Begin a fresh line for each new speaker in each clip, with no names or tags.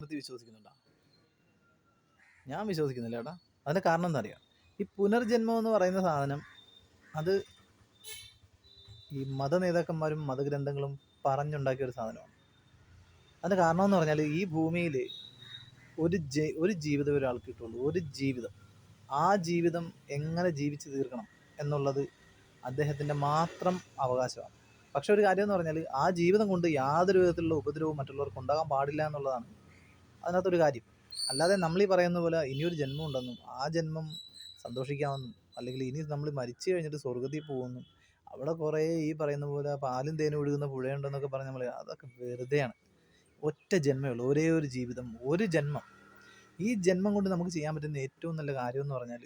പുനർജന്മത്തിൽ വിശ്വസിക്കുന്നുണ്ടോ? ഞാൻ വിശ്വസിക്കുന്നില്ല ഏട്ടാ. അതിന്റെ കാരണം എന്താ അറിയാം? ഈ പുനർജന്മം എന്ന് പറയുന്ന സാധനം അത് ഈ മത നേതാക്കന്മാരും മതഗ്രന്ഥങ്ങളും പറഞ്ഞുണ്ടാക്കിയ ഒരു സാധനമാണ്. അതിന്റെ കാരണം എന്ന് പറഞ്ഞാൽ ഈ ഭൂമിയിൽ ഒരു ജീവിതം ഒരാൾക്ക് കിട്ടുള്ളൂ. ഒരു ജീവിതം. ആ ജീവിതം എങ്ങനെ ജീവിച്ചു തീർക്കണം എന്നുള്ളത് അദ്ദേഹത്തിന്റെ മാത്രം അവകാശമാണ്. പക്ഷെ ഒരു കാര്യം എന്ന് പറഞ്ഞാൽ ആ ജീവിതം കൊണ്ട് യാതൊരു വിധത്തിലുള്ള ഉപദ്രവവും മറ്റുള്ളവർക്ക് ഉണ്ടാകാൻ പാടില്ല എന്നുള്ളതാണ് അതിനകത്തൊരു കാര്യം. അല്ലാതെ നമ്മൾ ഈ പറയുന്ന പോലെ ഇനിയൊരു ജന്മം ഉണ്ടെന്നും ആ ജന്മം സന്തോഷിക്കാമെന്നും അല്ലെങ്കിൽ ഇനി നമ്മൾ മരിച്ചു കഴിഞ്ഞിട്ട് സ്വർഗത്തിൽ പോകുമെന്നും അവിടെ കുറേ ഈ പറയുന്ന പോലെ പാലും തേനും ഒഴുകുന്ന പുഴയുണ്ടെന്നൊക്കെ പറഞ്ഞ് നമ്മൾ അതൊക്കെ വെറുതെയാണ്. ഒറ്റ ജന്മമേ ഉള്ളൂ. ഒരേ ഒരു ജീവിതം, ഒരു ജന്മം. ഈ ജന്മം കൊണ്ട് നമുക്ക് ചെയ്യാൻ പറ്റുന്ന ഏറ്റവും നല്ല കാര്യം എന്ന് പറഞ്ഞാൽ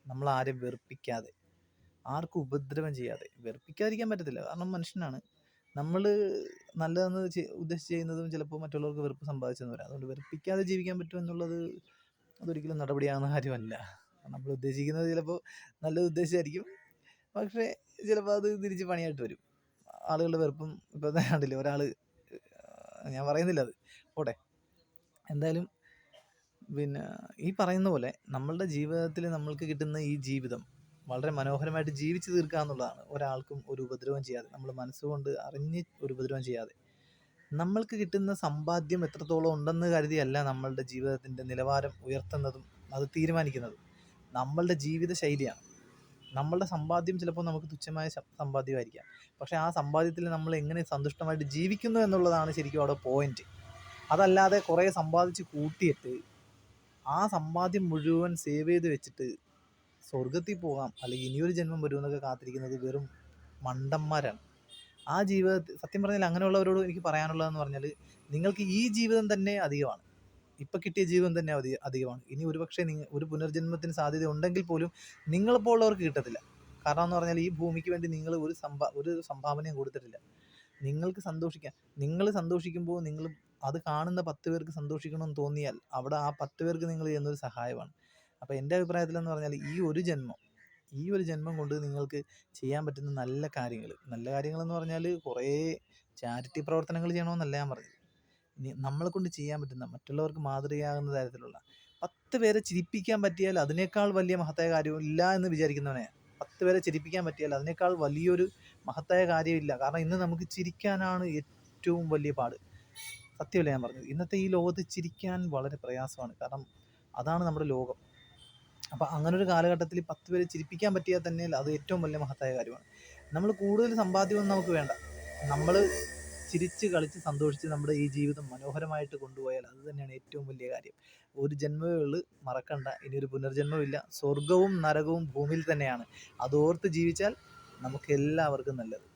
നമ്മൾ ആരെയും വെറുപ്പിക്കാതെ, ആർക്കും ഉപദ്രവം ചെയ്യാതെ. വെറുപ്പിക്കാതിരിക്കാൻ പറ്റത്തില്ല, കാരണം മനുഷ്യനാണ്. നമ്മൾ നല്ലതെന്ന് ഉദ്ദേശിച്ച് ചെയ്യുന്നതും ചിലപ്പോൾ മറ്റുള്ളവർക്ക് വെറുപ്പ് സമ്പാദിച്ചെന്ന് വരാം. അതുകൊണ്ട് വെറുപ്പിക്കാതെ ജീവിക്കാൻ പറ്റും എന്നുള്ളത് അതൊരിക്കലും നടപടിയാകുന്ന കാര്യമല്ല. നമ്മൾ ഉദ്ദേശിക്കുന്നത് ചിലപ്പോൾ നല്ലത് ഉദ്ദേശിച്ചായിരിക്കും, പക്ഷേ ചിലപ്പോൾ അത് തിരിച്ച് പണിയായിട്ട് വരും. ആളുകളുടെ വെറുപ്പും ഇപ്പം കണ്ടില്ലേ ഒരാൾ, ഞാൻ പറയുന്നില്ല അത് പോട്ടെ. എന്തായാലും പിന്നെ ഈ പറയുന്ന പോലെ നമ്മളുടെ ജീവിതത്തിൽ നമ്മൾക്ക് കിട്ടുന്ന ഈ ജീവിതം വളരെ മനോഹരമായിട്ട് ജീവിച്ചു തീർക്കുക എന്നുള്ളതാണ്. ഒരാൾക്കും ഒരു ഉപദ്രവം ചെയ്യാതെ, നമ്മൾ മനസ്സുകൊണ്ട് അറിഞ്ഞ് ഒരു ഉപദ്രവം ചെയ്യാതെ. നമ്മൾക്ക് കിട്ടുന്ന സമ്പാദ്യം എത്രത്തോളം ഉണ്ടെന്ന് കരുതിയല്ല നമ്മളുടെ ജീവിതത്തിൻ്റെ നിലവാരം ഉയർത്തുന്നതും അത് തീരുമാനിക്കുന്നതും നമ്മളുടെ ജീവിത ശൈലിയാണ്. നമ്മളുടെ സമ്പാദ്യം ചിലപ്പോൾ നമുക്ക് തുച്ഛമായ സമ്പാദ്യമായിരിക്കാം, പക്ഷേ ആ സമ്പാദ്യത്തിൽ നമ്മൾ എങ്ങനെ സന്തുഷ്ടമായിട്ട് ജീവിക്കുന്നു എന്നുള്ളതാണ് ശരിക്കും അവിടെ പോയിന്റ്. അതല്ലാതെ കുറേ സമ്പാദിച്ച് കൂട്ടിയിട്ട് ആ സമ്പാദ്യം മുഴുവൻ സേവ് ചെയ്ത് വെച്ചിട്ട് സ്വർഗത്തിൽ പോകാം അല്ലെങ്കിൽ ഇനിയൊരു ജന്മം വരുമെന്നൊക്കെ കാത്തിരിക്കുന്നത് വെറും മണ്ടന്മാരാണ്. ആ ജീവിതത്തിൽ സത്യം പറഞ്ഞാൽ അങ്ങനെയുള്ളവരോട് എനിക്ക് പറയാനുള്ളതെന്ന് പറഞ്ഞാൽ, നിങ്ങൾക്ക് ഈ ജീവിതം തന്നെ അധികമാണ്. ഇപ്പം കിട്ടിയ ജീവിതം തന്നെ അധികമാണ്. ഇനി ഒരുപക്ഷെ ഒരു പുനർജന്മത്തിന് സാധ്യത ഉണ്ടെങ്കിൽ പോലും നിങ്ങളിപ്പോൾ ഉള്ളവർക്ക് കിട്ടത്തില്ല. കാരണം എന്ന് പറഞ്ഞാൽ ഈ ഭൂമിക്ക് വേണ്ടി നിങ്ങൾ ഒരു സംഭാവനയും കൊടുത്തിട്ടില്ല. നിങ്ങൾക്ക് സന്തോഷിക്കാൻ, നിങ്ങൾ സന്തോഷിക്കുമ്പോൾ നിങ്ങൾ അത് കാണുന്ന 10 പേർക്ക് സന്തോഷിക്കണമെന്ന് തോന്നിയാൽ അവിടെ ആ 10 പേർക്ക് നിങ്ങൾ ചെയ്യുന്നൊരു സഹായമാണ്. അപ്പോൾ എൻ്റെ അഭിപ്രായത്തിലെന്ന് പറഞ്ഞാൽ ഈ ഒരു ജന്മം കൊണ്ട് നിങ്ങൾക്ക് ചെയ്യാൻ പറ്റുന്ന നല്ല കാര്യങ്ങളെന്ന് പറഞ്ഞാൽ കുറേ ചാരിറ്റി പ്രവർത്തനങ്ങൾ ചെയ്യണമെന്നല്ല ഞാൻ പറഞ്ഞത്. നമ്മളെ കൊണ്ട് ചെയ്യാൻ പറ്റുന്ന മറ്റുള്ളവർക്ക് മാതൃകയാകുന്ന തരത്തിലുള്ള 10 പേരെ ചിരിപ്പിക്കാൻ പറ്റിയാൽ അതിനേക്കാൾ വലിയ മഹത്തായ കാര്യം ഇല്ല എന്ന് വിചാരിക്കുന്നവനെയാണ്. 10 പേരെ ചിരിപ്പിക്കാൻ പറ്റിയാൽ അതിനേക്കാൾ വലിയൊരു മഹത്തായ കാര്യമില്ല. കാരണം ഇന്ന് നമുക്ക് ചിരിക്കാനാണ് ഏറ്റവും വലിയ പാട്. സത്യമല്ല ഞാൻ പറഞ്ഞത്. ഇന്നത്തെ ഈ ലോകത്ത് ചിരിക്കാൻ വളരെ പ്രയാസമാണ്. കാരണം അതാണ് നമ്മുടെ ലോകം. അപ്പം അങ്ങനൊരു കാലഘട്ടത്തിൽ 10 പേരെ ചിരിപ്പിക്കാൻ പറ്റിയാൽ തന്നെ അത് ഏറ്റവും വലിയ മഹത്തായ കാര്യമാണ്. നമ്മൾ കൂടുതൽ സമ്പാദ്യമൊന്നും നമുക്ക് വേണ്ട. നമ്മൾ ചിരിച്ച് കളിച്ച് സന്തോഷിച്ച് നമ്മുടെ ഈ ജീവിതം മനോഹരമായിട്ട് കൊണ്ടുപോയാൽ അത് തന്നെയാണ് ഏറ്റവും വലിയ കാര്യം. ഒരു ജന്മമേ ഉള്ളൂ, മറക്കണ്ട. ഇനിയൊരു പുനർജന്മമില്ല. സ്വർഗവും നരകവും ഭൂമിയിൽ തന്നെയാണ്. അതോർത്ത് ജീവിച്ചാൽ നമുക്ക് എല്ലാവർക്കും നല്ലത്.